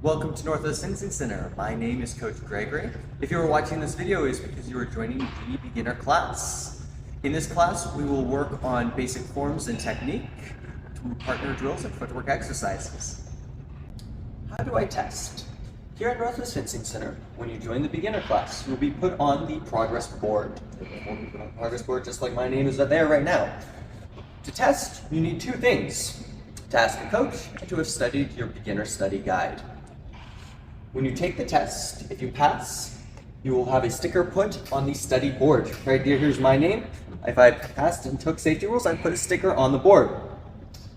Welcome to Northwest Fencing Center. My name is Coach Gregory. If you are watching this video, it's because you are joining the beginner class. In this class, we will work on basic forms and technique through partner drills and footwork exercises. How do I test? Here at Northwest Fencing Center, when you join the beginner class, you'll be put on the progress board. You'll be put on the progress board just like my name is there right now. To test, you need two things: to ask a coach and to have studied your beginner study guide. When you take the test, if you pass, you will have a sticker put on the study board. Right here, here's my name. If I passed and took safety rules, I put a sticker on the board.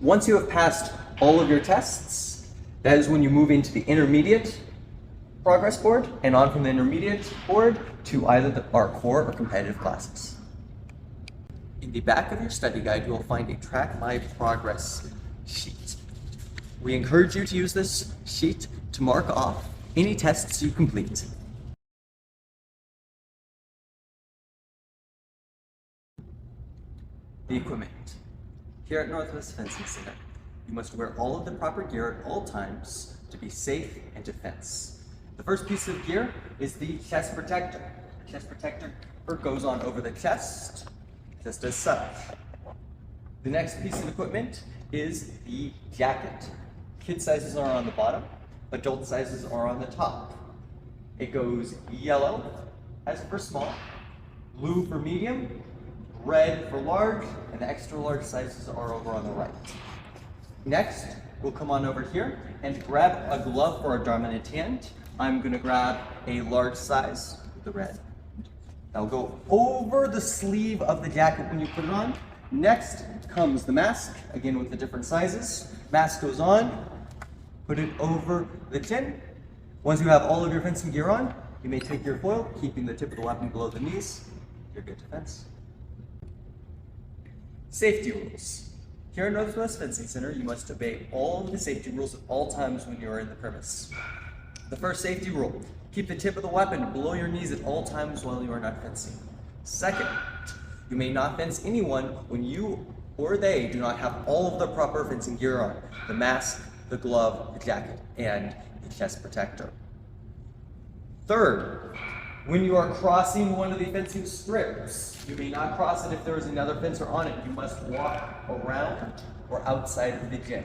Once you have passed all of your tests, that is when you move into the intermediate progress board and on from the intermediate board to either our core or competitive classes. In the back of your study guide, you will find a Track My Progress sheet. We encourage you to use this sheet to mark off any tests you complete. The equipment. Here at Northwest Fencing Center, you must wear all of the proper gear at all times to be safe and to fence. The first piece of gear is the chest protector. The chest protector goes on over the chest, just as such. The next piece of equipment is the jacket. Kid sizes are on the bottom, adult sizes are on the top. It goes yellow as for small, blue for medium, red for large, and the extra large sizes are over on the right. Next, we'll come on over here and grab a glove for our dominant hand. I'm gonna grab a large size, the red. That'll go over the sleeve of the jacket when you put it on. Next comes the mask, again with the different sizes. Mask goes on, put it over the chin. Once you have all of your fencing gear on, you may take your foil, keeping the tip of the weapon below the knees. You're good to fence. Safety rules. Here at Northwest Fencing Center, you must obey all of the safety rules at all times when you are in the premise. The first safety rule: keep the tip of the weapon below your knees at all times while you are not fencing. Second, you may not fence anyone when you or they do not have all of the proper fencing gear on: the mask, the glove, the jacket, and the chest protector. Third, when you are crossing one of the fencing strips, you may not cross it if there is another fencer on it. You must walk around or outside of the gym.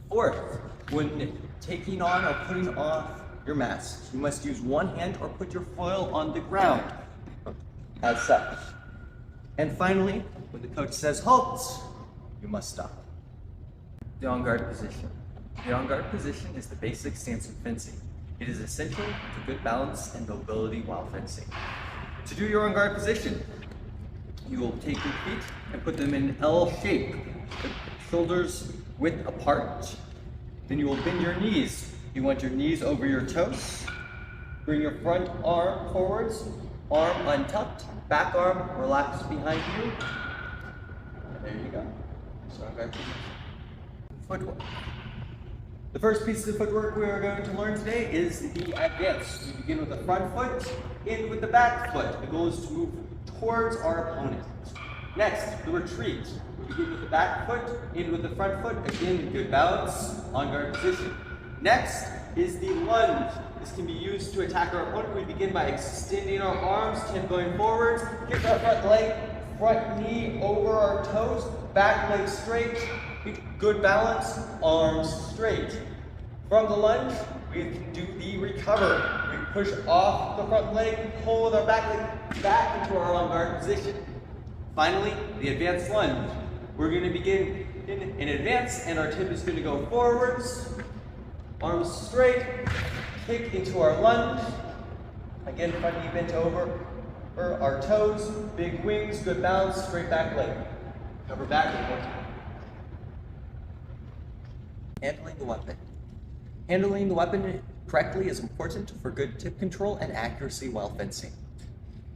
Fourth, when taking on or putting off your mask, you must use one hand or put your foil on the ground, as such. And finally, when the coach says halt, you must stop. The on-guard position. The on-guard position is the basic stance of fencing. It is essential for good balance and mobility while fencing. To do your on-guard position, you will take your feet and put them in L shape, with shoulders width apart. Then you will bend your knees. You want your knees over your toes. Bring your front arm forwards, arm untucked, back arm relaxed behind you. And there you go. So on-guard position. Footwork. The first piece of footwork we are going to learn today is the advance. We begin with the front foot, end with the back foot. The goal is to move towards our opponent. Next, the retreat. We begin with the back foot, end with the front foot. Again, good balance, on guard position. Next is the lunge. This can be used to attack our opponent. We begin by extending our arms, tip going forwards, kick our front leg, front knee over our toes, back leg straight. Good balance, arms straight. From the lunge, we can do the recover. We push off the front leg, pull with our back leg back into our on-guard position. Finally, the advanced lunge. We're going to begin in advance, and our tip is going to go forwards, arms straight, kick into our lunge. Again, front knee bent over our toes, big wings, good balance, straight back leg. Cover back and one time. Handling the weapon. Handling the weapon correctly is important for good tip control and accuracy while fencing.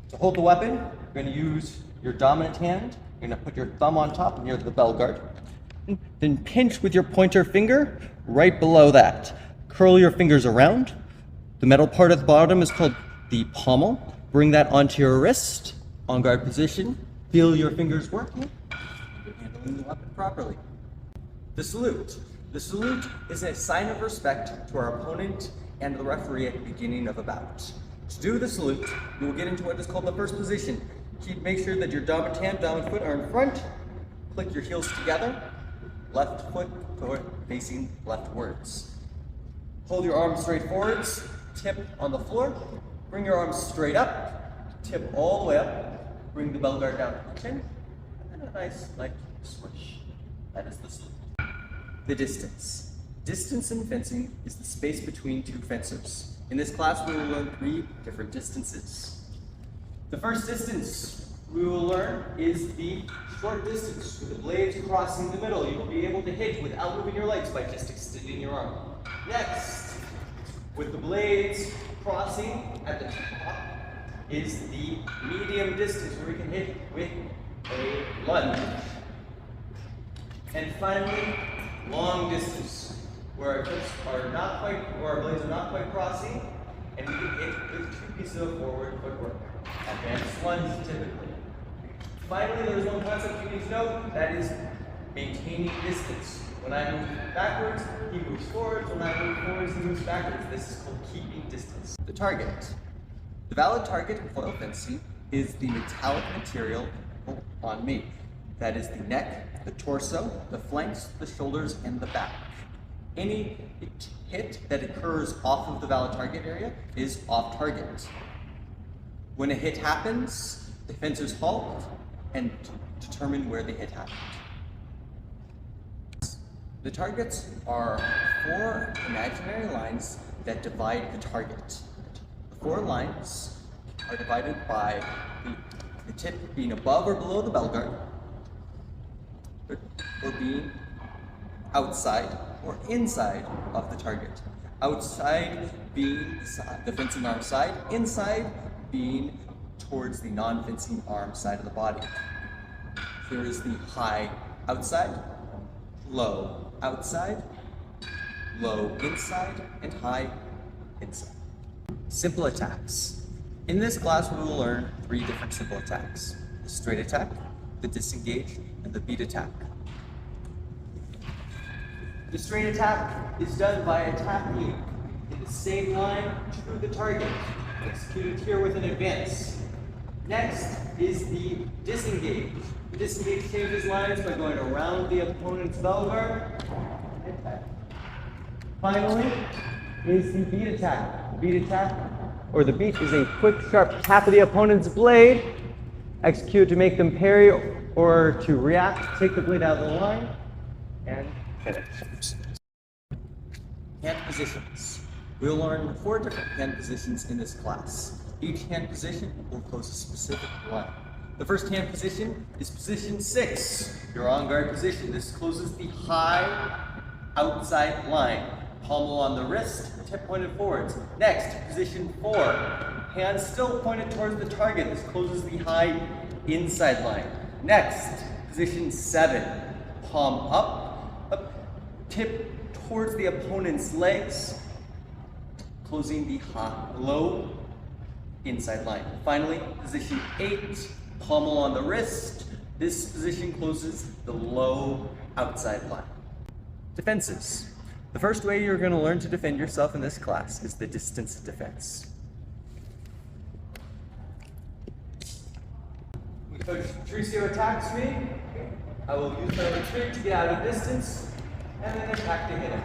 To hold the weapon, you're going to use your dominant hand. You're going to put your thumb on top near the bell guard. Then pinch with your pointer finger right below that. Curl your fingers around. The metal part at the bottom is called the pommel. Bring that onto your wrist. On guard position. Feel your fingers working. You're handling the weapon properly. The salute. The salute is a sign of respect to our opponent and the referee at the beginning of a bout. To do the salute, you will get into what is called the first position. Make sure that your dominant hand, dominant foot are in front. Click your heels together. Left foot facing leftwards. Hold your arms straight forwards. Tip on the floor. Bring your arms straight up. Tip all the way up. Bring the bell guard down to the chin. And then a nice light swish. That is the salute. The distance. Distance in fencing is the space between two fencers. In this class, we will learn 3 different distances. The first distance we will learn is the short distance, with the blades crossing the middle. You will be able to hit without moving your legs by just extending your arm. Next, with the blades crossing at the top, is the medium distance, where we can hit with a lunge. And finally, long distance, where our hips are not quite, or our blades are not quite crossing, and we can hit with 2 pieces of forward footwork. Advanced lunge typically. Finally, there's one concept you need to know, that is maintaining distance. When I move backwards, he moves forwards. When I move forwards, he moves backwards. This is called keeping distance. The target. The valid target in foil fencing is the metallic material on me. That is the neck, the torso, the flanks, the shoulders, and the back. Any hit that occurs off of the valid target area is off target. When a hit happens, the fencers halt and determine where the hit happened. The targets are 4 imaginary lines that divide the target. The 4 lines are divided by the tip being above or below the bell guard, or being outside or inside of the target. Outside being the fencing arm side, inside being towards the non-fencing arm side of the body. Here is the high outside, low outside, low inside, and high inside. Simple attacks. In this class, we will learn 3 different simple attacks: the straight attack, the disengage, and the beat attack. The straight attack is done by attacking in the same line to the target, executed here with an advance. Next is the disengage. The disengage changes lines by going around the opponent's bell guard. Finally is the beat attack. The beat attack, or the beat, is a quick, sharp tap of the opponent's blade, executed to make them parry or to react, take the blade out of the line, and finish. Hand positions. We'll learn 4 different hand positions in this class. Each hand position will close a specific line. The first hand position is position 6, your on guard position. This closes the high outside line. Pommel on the wrist, tip pointed forwards. Next, position 4, hands still pointed towards the target. This closes the high inside line. Next, position 7, palm up, tip towards the opponent's legs, closing the low inside line. Finally, position 8, pommel on the wrist. This position closes the low outside line. Defenses. The first way you're going to learn to defend yourself in this class is the distance defense. When Coach Tricio attacks me, I will use my retreat to get out of distance and then attack to hit him.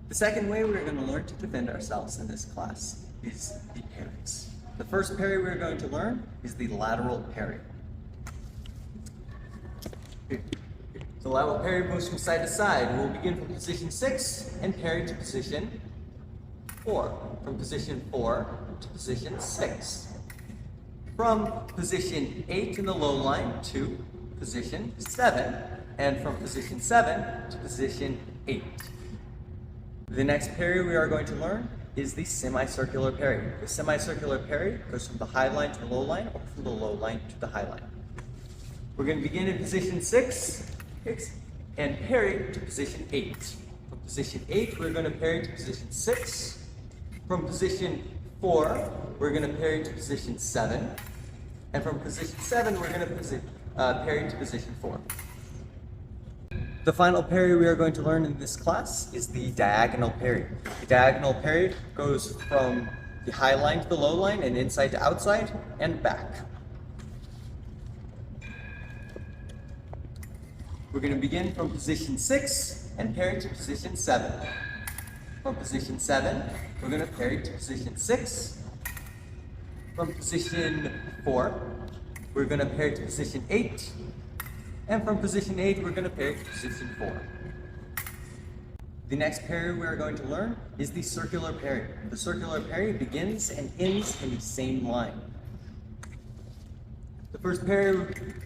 The second way we're going to learn to defend ourselves in this class is the parries. The first parry we're going to learn is the lateral parry. The lateral parry moves from side to side. We'll begin from position 6 and parry to position 4. From position 4 to position 6. From position 8 in the low line to position 7. And from position 7 to position 8. The next parry we are going to learn is the semicircular parry. The semicircular parry goes from the high line to the low line, or from the low line to the high line. We're going to begin in position 6 and parry to position 8. From position 8, we're going to parry to position 6. From position 4, we're going to parry to position 7. And from position 7, we're going to parry to position 4. The final parry we are going to learn in this class is the diagonal parry. The diagonal parry goes from the high line to the low line and inside to outside and back. We're going to begin from position 6 and parry to position 7. From position 7, we're going to parry to position 6. From position 4, we're going to parry to position 8. And from position 8, we're going to parry to position 4. The next parry we're going to learn is the circular parry. The circular parry begins and ends in the same line. The first parry,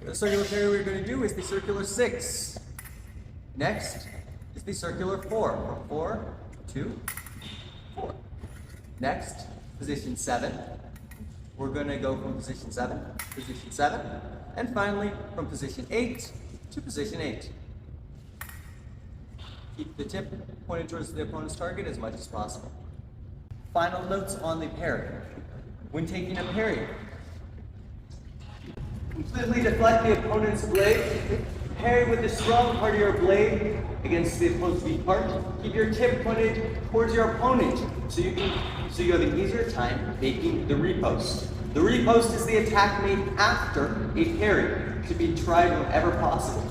the circular parry we're going to do is the circular 6. Next is the circular 4. From 4 to 4. Next, position 7. We're going to go from position 7 to position 7. And finally, from position 8 to position 8. Keep the tip pointed towards the opponent's target as much as possible. Final notes on the parry. When taking a parry, completely deflect the opponent's blade. Parry with the strong part of your blade against the opponent's weak part. Keep your tip pointed towards your opponent so you have an easier time making the riposte. The riposte is the attack made after a parry, to be tried whenever possible.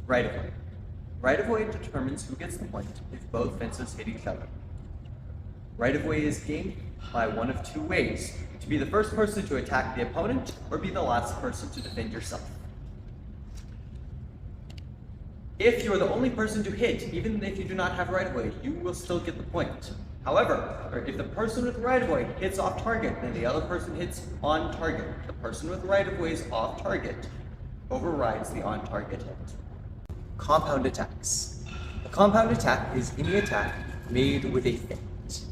Right of way. Right of way determines who gets the point if both fences hit each other. Right of way is gained by one of two ways: to be the first person to attack the opponent, or be the last person to defend yourself. If you are the only person to hit, even if you do not have right of way, you will still get the point. However, if the person with right of way hits off target, then the other person hits on target. The person with right of way's off target overrides the on target hit. Compound attacks. A compound attack is any attack made with a feint.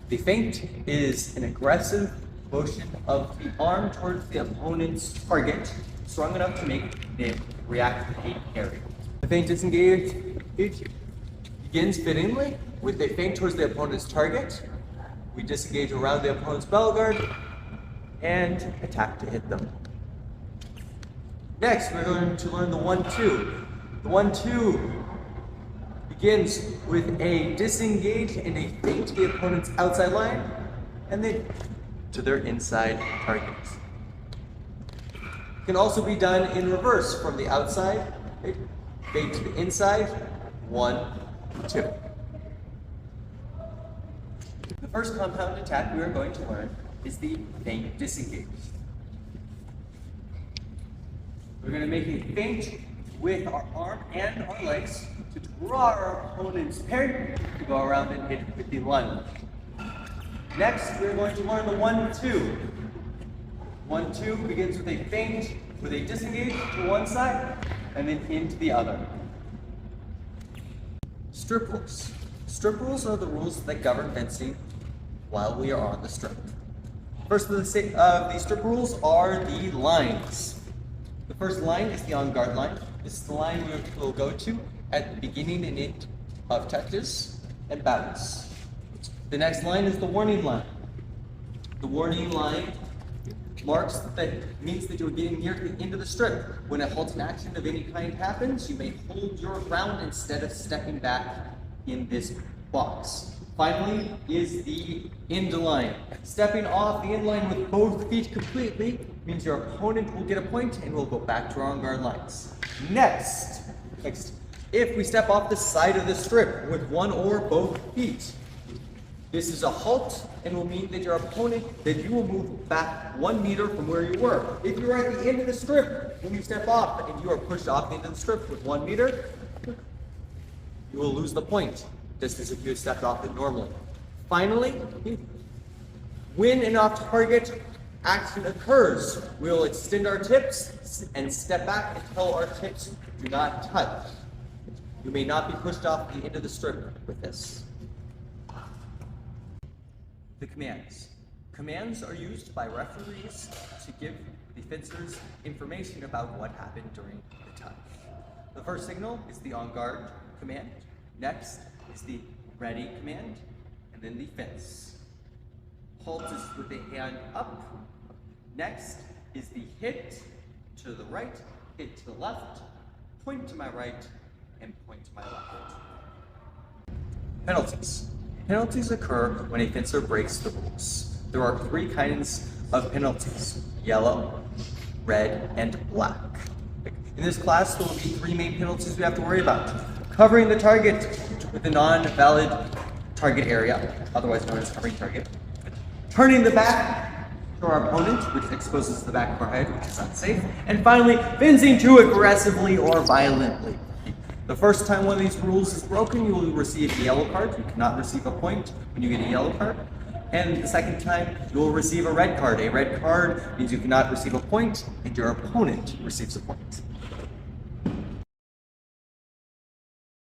The feint is an aggressive motion of the arm towards the opponent's target, strong enough to make them react with a parry. The feint disengage begins fittingly with a feint towards the opponent's target. We disengage around the opponent's bell guard and attack to hit them. Next, we're going to learn the 1-2. The 1-2 begins with a disengage and a feint to the opponent's outside line, and then to their inside targets. It can also be done in reverse, from the outside, feint to the inside, 1-2. The first compound attack we are going to learn is the feint disengage. We're going to make a feint with our arm and our legs to draw our opponent's parry to go around and hit with the lunge. Next, we're going to learn the 1-2. 1-2 begins with a feint with a disengage to one side and then into the other. Strip rules. Strip rules are the rules that govern fencing while we are on the strip. First of the strip rules are the lines. The first line is the on-guard line. This is the line we will go to at the beginning and end of touches and bouts. The next line is the warning line. The warning line means that you're getting near the end of the strip. When a halting action of any kind happens, you may hold your ground instead of stepping back in this box. Finally is the end line. Stepping off the end line with both feet completely means your opponent will get a point and we'll go back to our on-guard lines. Next, if we step off the side of the strip with one or both feet, this is a halt and will mean that you will move back 1 meter from where you were. If you are at the end of the strip, when you step off and you are pushed off the end of the strip with 1 meter, you will lose the point, just as if you had stepped off it normally. Finally, when an off-target action occurs, we'll extend our tips and step back until our tips do not touch. You may not be pushed off the end of the strip with this. The commands. Commands are used by referees to give the fencers information about what happened during the touch. The first signal is the on-guard command. Next is the ready command, and then the fence. Halt is with the hand up. Next is the hit, to the right, hit to the left, point to my right, and point to my left. Penalties. Penalties occur when a fencer breaks the rules. There are 3 kinds of penalties: yellow, red, and black. In this class, there will be 3 main penalties we have to worry about. Covering the target with a non-valid target area, otherwise known as covering target. Turning the back to our opponent, which exposes the back of our head, which is unsafe. And finally, fencing too aggressively or violently. The first time one of these rules is broken, you will receive a yellow card. You cannot receive a point when you get a yellow card. And the second time, you will receive a red card. A red card means you cannot receive a point, and your opponent receives a point.